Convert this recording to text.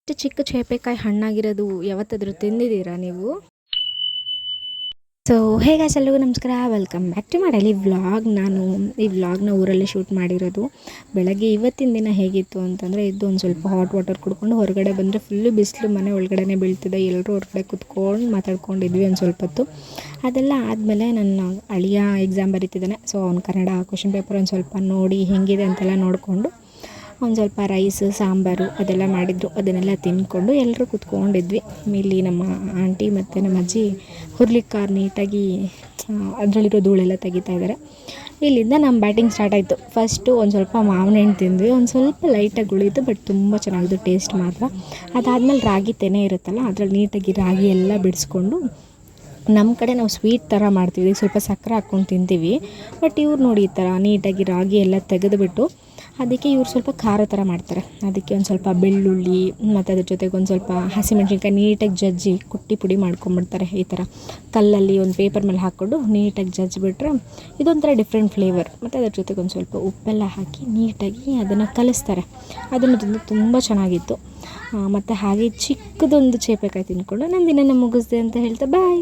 ಇಷ್ಟು ಚಿಕ್ಕ ಚೇಪೆಕಾಯಿ ಹಣ್ಣಾಗಿರೋದು ಯಾವತ್ತಾದರೂ ತಿಂದಿದ್ದೀರಾ ನೀವು? ಸೊ ಗೈಸ್, ಎಲ್ರಿಗೂ ನಮಸ್ಕಾರ, ವೆಲ್ಕಮ್ ಬ್ಯಾಕ್ ಟು ಮಾಡಲಿ ವ್ಲಾಗ್. ನಾನು ಈ ವ್ಲಾಗ್ನ ಊರಲ್ಲೇ ಶೂಟ್ ಮಾಡಿರೋದು. ಬೆಳಗ್ಗೆ ಇವತ್ತಿನ ದಿನ ಹೇಗಿತ್ತು ಅಂತಂದರೆ, ಎದ್ದು ಒಂದು ಸ್ವಲ್ಪ ಹಾಟ್ ವಾಟರ್ ಕುಡ್ಕೊಂಡು ಹೊರಗಡೆ ಬಂದರೆ ಫುಲ್ಲು ಬಿಸಿಲು, ಮನೆ ಒಳಗಡೆ ಬೀಳ್ತಿದೆ. ಎಲ್ಲರೂ ಹೊರಗಡೆ ಕುತ್ಕೊಂಡು ಮಾತಾಡ್ಕೊಂಡಿದ್ವಿ ಒಂದು ಸ್ವಲ್ಪ ಹೊತ್ತು. ಅದೆಲ್ಲ ಆದಮೇಲೆ ನನ್ನ ಅಳಿಯ ಎಕ್ಸಾಮ್ ಬರೀತಿದ್ದಾನೆ. ಸೊ ಅವ್ನು ಕನ್ನಡ ಕ್ವೆಶ್ಚನ್ ಪೇಪರ್ ಒಂದು ಸ್ವಲ್ಪ ನೋಡಿ ಹೆಂಗಿದೆ ಅಂತೆಲ್ಲ ನೋಡಿಕೊಂಡು ಒಂದು ಸ್ವಲ್ಪ ರೈಸು ಸಾಂಬಾರು ಅದೆಲ್ಲ ಮಾಡಿದ್ರು. ಅದನ್ನೆಲ್ಲ ತಿಂದ್ಕೊಂಡು ಎಲ್ಲರೂ ಕುತ್ಕೊಂಡಿದ್ವಿ. ಇಲ್ಲಿ ನಮ್ಮ ಆಂಟಿ ಮತ್ತು ನಮ್ಮ ಅಜ್ಜಿ ಹುರ್ಲಿಕ್ಕಾರು ನೀಟಾಗಿ ಅದರಲ್ಲಿರೋ ಧೂಳೆಲ್ಲ ತೆಗಿತಾ ಇದ್ದಾರೆ. ಇಲ್ಲಿಂದ ನಮ್ಮ ಬ್ಯಾಟಿಂಗ್ ಸ್ಟಾರ್ಟ್ ಆಯಿತು. ಫಸ್ಟು ಒಂದು ಸ್ವಲ್ಪ ಮಾವಿನ ಹಣ್ಣು ತಿಂದ್ವಿ. ಒಂದು ಸ್ವಲ್ಪ ಲೈಟಾಗಿ ಉಳಿಯಿತು, ಬಟ್ ತುಂಬ ಚೆನ್ನಾಗಿತ್ತು ಟೇಸ್ಟ್ ಮಾತ್ರ. ಅದಾದಮೇಲೆ ರಾಗಿ ತೆನೆ ಇರುತ್ತಲ್ಲ, ಅದರಲ್ಲಿ ನೀಟಾಗಿ ರಾಗಿ ಎಲ್ಲ ಬಿಡಿಸ್ಕೊಂಡು, ನಮ್ಮ ಕಡೆ ನಾವು ಸ್ವೀಟ್ ಥರ ಮಾಡ್ತೀವಿ, ಸ್ವಲ್ಪ ಸಕ್ಕರೆ ಹಾಕ್ಕೊಂಡು ತಿಂತೀವಿ. ಬಟ್ ಇವ್ರು ನೋಡಿ ಈ ಥರ ನೀಟಾಗಿ ರಾಗಿ ಎಲ್ಲ ತೆಗೆದುಬಿಟ್ಟು ಅದಕ್ಕೆ ಇವ್ರು ಸ್ವಲ್ಪ ಖಾರ ಥರ ಮಾಡ್ತಾರೆ. ಅದಕ್ಕೆ ಒಂದು ಸ್ವಲ್ಪ ಬೆಳ್ಳುಳ್ಳಿ ಮತ್ತು ಅದ್ರ ಜೊತೆಗೆ ಒಂದು ಸ್ವಲ್ಪ ಹಸಿಮೆಣ್ಸಿನ್ಕಾಯಿ ನೀಟಾಗಿ ಜಜ್ಜಿ ಕುಟ್ಟಿ ಪುಡಿ ಮಾಡ್ಕೊಂಬಿಡ್ತಾರೆ. ಈ ಥರ ಕಲ್ಲಲ್ಲಿ ಒಂದು ಪೇಪರ್ ಮೇಲೆ ಹಾಕ್ಕೊಂಡು ನೀಟಾಗಿ ಜಜ್ಜಿಬಿಟ್ರೆ ಇದೊಂಥರ ಡಿಫ್ರೆಂಟ್ ಫ್ಲೇವರ್. ಮತ್ತು ಅದ್ರ ಜೊತೆಗೆ ಒಂದು ಸ್ವಲ್ಪ ಉಪ್ಪೆಲ್ಲ ಹಾಕಿ ನೀಟಾಗಿ ಅದನ್ನು ಕಲಿಸ್ತಾರೆ. ಅದನ್ನು ತಿಂದು ತುಂಬ ಚೆನ್ನಾಗಿತ್ತು. ಮತ್ತು ಹಾಗೆ ಚಿಕ್ಕದೊಂದು ಚೇಪೆಕಾಯಿ ತಿಂದ್ಕೊಂಡು ನನ್ನ ದಿನನ ಮುಗಿಸ್ದೆ ಅಂತ ಹೇಳ್ತಾ ಬಾಯ್.